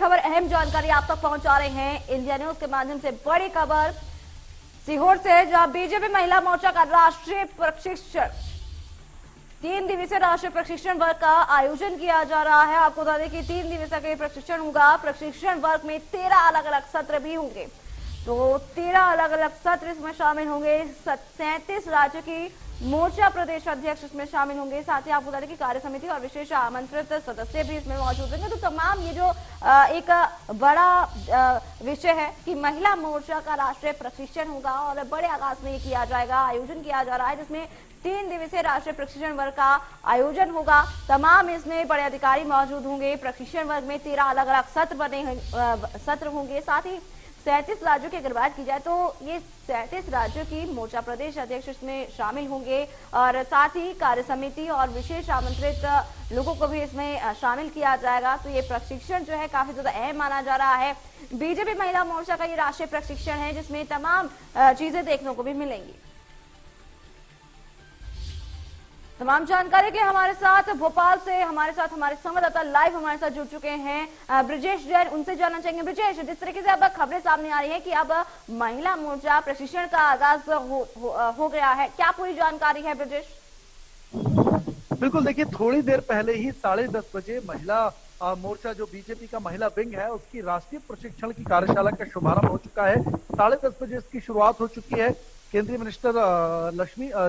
खबर, अहम जानकारी आप तक पहुंचा रहे हैं इंडिया न्यूज के माध्यम से। बड़ी खबर सीहोर से, जहां बीजेपी महिला मोर्चा का राष्ट्रीय प्रशिक्षण 3 दिवसीय राष्ट्रीय प्रशिक्षण वर्ग का आयोजन किया जा रहा है। आपको बता दें कि 3 दिवसीय का प्रशिक्षण होगा। प्रशिक्षण वर्ग में 13 अलग अलग सत्र भी होंगे। तो 13 अलग अलग सत्र इसमें शामिल होंगे। 37 राज्य की मोर्चा प्रदेश अध्यक्ष इसमें शामिल होंगे। साथ ही आपको बता दें कि कार्य समिति और विशेष आमंत्रित सदस्य भी इसमें मौजूद होंगे। तो तमाम ये जो एक बड़ा विषय है कि महिला मोर्चा का राष्ट्रीय प्रशिक्षण होगा और बड़े आगाज में ये किया जाएगा, आयोजन किया जा रहा है, जिसमें 3 दिवसीय राष्ट्रीय प्रशिक्षण वर्ग का आयोजन होगा। तमाम इसमें बड़े अधिकारी मौजूद होंगे। प्रशिक्षण वर्ग में 13 अलग अलग सत्र होंगे। साथ ही 37 राज्यों की अगर बात की जाए तो ये 37 राज्यों की मोर्चा प्रदेश अध्यक्ष इसमें शामिल होंगे और साथ ही कार्य समिति और विशेष आमंत्रित लोगों को भी इसमें शामिल किया जाएगा। तो ये प्रशिक्षण जो है काफी ज्यादा अहम माना जा रहा है। बीजेपी महिला मोर्चा का ये राष्ट्रीय प्रशिक्षण है, जिसमें तमाम चीजें देखने को भी मिलेंगी। तमाम जानकारी के हमारे साथ भोपाल से हमारे संवाददाता लाइव हमारे साथ जुड़ चुके हैं ब्रिजेश जैन। उनसे जानना चाहेंगे, ब्रिजेश, जिस तरीके से अब खबरें सामने आ रही हैं कि अब महिला मोर्चा प्रशिक्षण का आगाज हो गया है, क्या पूरी जानकारी है ब्रिजेश? बिल्कुल, देखिए थोड़ी देर पहले ही 10:30 बजे महिला मोर्चा जो बीजेपी का महिला विंग है उसकी राष्ट्रीय प्रशिक्षण की कार्यशाला का शुभारंभ हो चुका है। 10:30 बजे इसकी शुरुआत हो चुकी है। केंद्रीय मिनिस्टर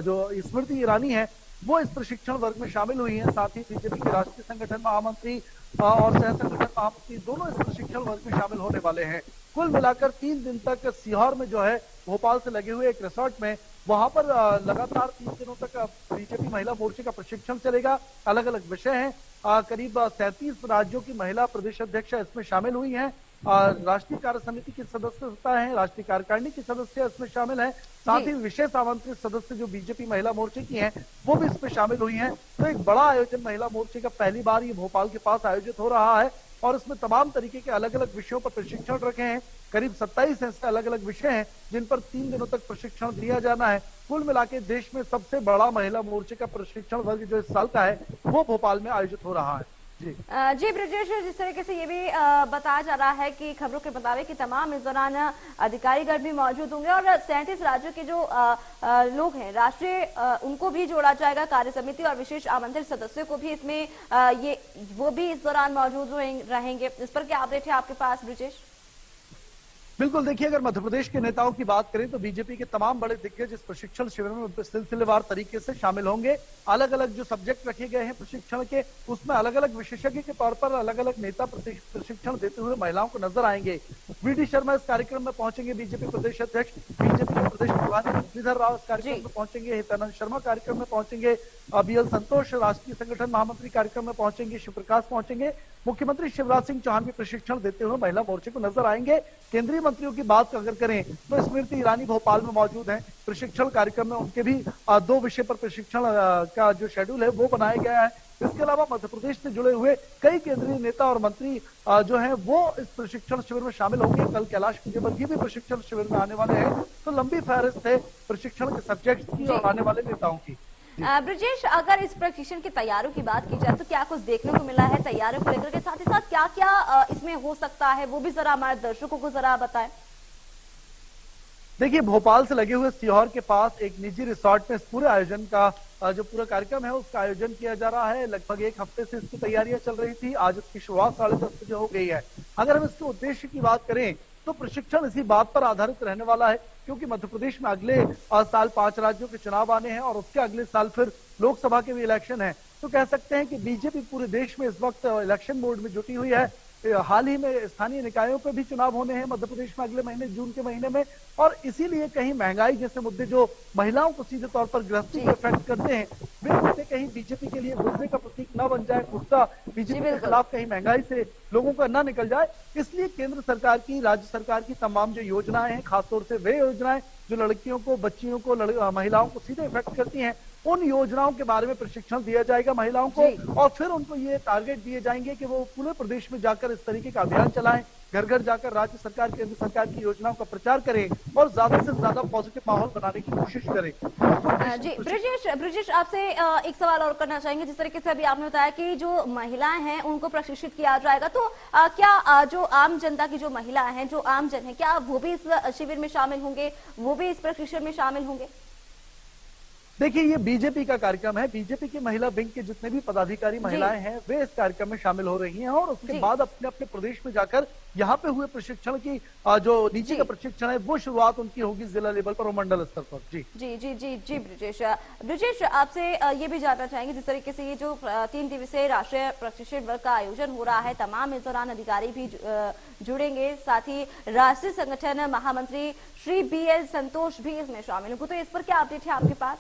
जो स्मृति ईरानी है वो इस प्रशिक्षण वर्ग में शामिल हुई हैं। साथ ही बीजेपी के राष्ट्रीय संगठन महामंत्री और सह संगठन महामंत्री दोनों इस प्रशिक्षण वर्ग में शामिल होने वाले हैं। कुल मिलाकर 3 दिन तक सीहोर में जो है भोपाल से लगे हुए एक रिसोर्ट में वहां पर लगातार 3 दिनों तक बीजेपी महिला मोर्चे का प्रशिक्षण चलेगा। अलग अलग विषय हैं। करीब 37 राज्यों की महिला प्रदेश अध्यक्ष इसमें शामिल हुई हैं। राष्ट्रीय कार्य समिति की सदस्यता है, राष्ट्रीय कार्यकारिणी की सदस्य इसमें शामिल है। साथ ही विशेष आमंत्रित सदस्य जो बीजेपी महिला मोर्चे की हैं वो भी इसमें शामिल हुई हैं। तो एक बड़ा आयोजन महिला मोर्चे का पहली बार ये भोपाल के पास आयोजित हो रहा है और इसमें तमाम तरीके के अलग अलग विषयों पर प्रशिक्षण रखे हैं। करीब 27 ऐसे अलग अलग विषय हैं जिन पर 3 दिनों तक प्रशिक्षण दिया जाना है। कुल मिलाकर देश में सबसे बड़ा महिला मोर्चे का प्रशिक्षण वर्ग जो इस साल का है वो भोपाल में आयोजित हो रहा है। जी ब्रिजेश, जिस तरीके से ये भी बताया जा रहा है कि खबरों के मुताबिक कि तमाम इस दौरान अधिकारीगण भी मौजूद होंगे और 37 राज्यों के जो लोग हैं राष्ट्रीय उनको भी जोड़ा जाएगा। कार्य समिति और विशेष आमंत्रित सदस्यों को भी इसमें वो भी इस दौरान मौजूद रहेंगे। इस पर क्या अपडेट है आपके पास ब्रिजेश? बिल्कुल, देखिए अगर मध्य प्रदेश के नेताओं की बात करें तो बीजेपी के तमाम बड़े दिग्गज इस प्रशिक्षण शिविर में सिलसिलेवार तरीके से शामिल होंगे। अलग अलग जो सब्जेक्ट रखे गए हैं प्रशिक्षण के उसमें अलग अलग विशेषज्ञ के तौर पर अलग अलग नेता प्रशिक्षण देते हुए महिलाओं को नजर आएंगे। वी.डी. शर्मा इस कार्यक्रम में पहुंचेंगे, बीजेपी प्रदेश अध्यक्ष। बीजेपी के प्रदेश प्रभारी मुरलीधर राव इस कार्यक्रम में पहुंचेंगे। हितानंद शर्मा कार्यक्रम में पहुंचेंगे। बी.एल. संतोष राष्ट्रीय संगठन महामंत्री कार्यक्रम में पहुंचेंगे। शिवप्रकाश पहुंचेंगे। मुख्यमंत्री शिवराज सिंह चौहान भी प्रशिक्षण देते हुए महिला मोर्चे को नजर आएंगे। केंद्रीय मंत्रियों की बात अगर करें तो स्मृति ईरानी भोपाल में मौजूद हैं। प्रशिक्षण कार्यक्रम में उनके भी 2 विषय पर प्रशिक्षण का जो शेड्यूल है वो बनाया गया है। इसके अलावा मध्य प्रदेश से जुड़े हुए कई केंद्रीय नेता और मंत्री जो हैं वो इस प्रशिक्षण शिविर में शामिल होंगे। कल कैलाश विजयवर्गीय भी प्रशिक्षण शिविर में आने वाले हैं। तो लंबी फहरिस्त है प्रशिक्षण के सब्जेक्ट की और आने वाले नेताओं की। ब्रिजेश, अगर इस प्रशिक्षण की तैयारियों की बात की जाए तो क्या कुछ देखने को मिला है तैयारियों को लेकर के, साथ ही साथ क्या क्या इसमें हो सकता है वो भी जरा हमारे दर्शकों को जरा बताएं। देखिए भोपाल से लगे हुए सीहोर के पास एक निजी रिसोर्ट में इस पूरे आयोजन का जो पूरा कार्यक्रम है उसका आयोजन किया जा रहा है। लगभग 1 हफ्ते से इसकी तैयारियां चल रही थी। आज इसकी शुरुआत 10:30 बजे हो गई है। अगर हम इसके उद्देश्य की बात करें तो प्रशिक्षण इसी बात पर आधारित रहने वाला है क्योंकि मध्य प्रदेश में अगले साल 5 राज्यों के चुनाव आने हैं और उसके अगले साल फिर लोकसभा के भी इलेक्शन है। तो कह सकते हैं कि बीजेपी पूरे देश में इस वक्त इलेक्शन मोड में जुटी हुई है। हाल ही में स्थानीय निकायों पे भी चुनाव होने हैं मध्य प्रदेश में अगले महीने जून के महीने में और इसीलिए कहीं महंगाई जैसे मुद्दे जो महिलाओं को सीधे तौर पर गृहस्थी को इफेक्ट करते हैं वे मुद्दे कहीं बीजेपी के लिए गुस्से का प्रतीक न बन जाए, गुस्सा बीजेपी के खिलाफ कहीं महंगाई से लोगों का न निकल जाए। इसलिए केंद्र सरकार की, राज्य सरकार की तमाम जो योजनाएं हैं, खासतौर से वे योजनाएं जो लड़कियों को, बच्चियों को, महिलाओं को सीधे इफेक्ट करती हैं, उन योजनाओं के बारे में प्रशिक्षण दिया जाएगा महिलाओं को और फिर उनको ये टारगेट दिए जाएंगे कि वो पूरे प्रदेश में जाकर इस तरीके का अभियान चलाएं। घर घर जाकर राज्य सरकार, केंद्र सरकार की योजनाओं का प्रचार करें और ज्यादा से ज्यादा पॉजिटिव माहौल बनाने की कोशिश करें। जी ब्रिजेश, आपसे एक सवाल और करना चाहेंगे। जिस तरीके से अभी आपने बताया कि जो महिलाएं हैं उनको प्रशिक्षित किया जाएगा, तो क्या जो आम जनता की जो महिलाएं हैं, जो आम जन है, क्या वो भी इस शिविर में शामिल होंगे, वो भी इस प्रशिक्षण में शामिल होंगे? देखिए, ये बीजेपी का कार्यक्रम है। बीजेपी की महिला विंग के जितने भी पदाधिकारी महिलाएं हैं वे इस कार्यक्रम में शामिल हो रही हैं और उसके बाद अपने अपने प्रदेश में जाकर यहाँ पे हुए प्रशिक्षण की जो नीचे का प्रशिक्षण है वो शुरुआत उनकी होगी जिला लेवल पर और मंडल स्तर पर। जी ब्रिजेश, आपसे ये भी जानना चाहेंगे, जिस तरीके से ये जो 3 दिवसीय राष्ट्रीय प्रशिक्षण वर्ग का आयोजन हो रहा है, तमाम इस दौरान अधिकारी भी जुड़ेंगे, साथ ही राष्ट्रीय संगठन महामंत्री श्री BL संतोष भी इसमें शामिल होंगे, तो इस पर क्या अपडेट है आपके पास?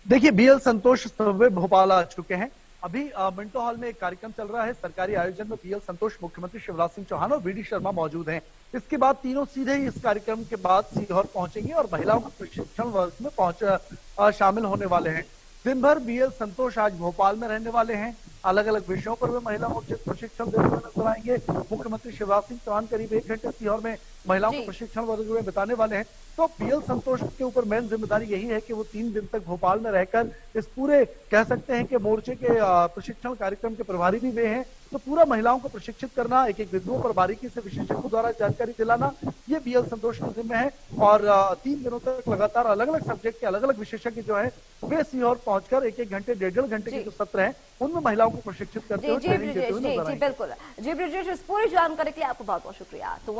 देखिए, BL संतोष सुबह भोपाल आ चुके हैं। अभी मिंटो हॉल में एक कार्यक्रम चल रहा है सरकारी आयोजन में। BL संतोष, मुख्यमंत्री शिवराज सिंह चौहान और VD शर्मा मौजूद हैं। इसके बाद तीनों सीधे ही इस कार्यक्रम के बाद सीहोर पहुंचेंगे और महिलाओं के प्रशिक्षण वर्ग में शामिल होने वाले हैं। दिन भर BL संतोष आज भोपाल में रहने वाले हैं। अलग अलग विषयों पर वे महिलाओं को प्रशिक्षण देते हुए नजर आएंगे। मुख्यमंत्री शिवराज सिंह चौहान करीब 1 घंटे सीहोर में महिलाओं को प्रशिक्षण वर्ग में बिताने वाले हैं। तो BL संतोष के ऊपर मेन जिम्मेदारी यही है कि वो 3 दिन तक भोपाल में रहकर इस पूरे, कह सकते हैं कि मोर्चे के प्रशिक्षण कार्यक्रम के प्रभारी भी वे हैं, तो पूरा महिलाओं को प्रशिक्षित करना, एक एक बिंदुओं पर बारीकी से विशेषज्ञों द्वारा जानकारी दिलाना, ये BL संतोष के जिम्मे है। और 3 दिनों तक लगातार अलग अलग सब्जेक्ट के अलग अलग विशेषज्ञ जो है वे सीहोर पहुंचकर 1-1 घंटे, 1.5 घंटे के जो सत्र है उनमें महिलाओं को प्रशिक्षित करते हुए ट्रेनिंग देते हुए नजर आएंगे। बिल्कुल। जी ब्रिजेश, इस पूरी जानकारी के लिए आपको बहुत बहुत शुक्रिया। तो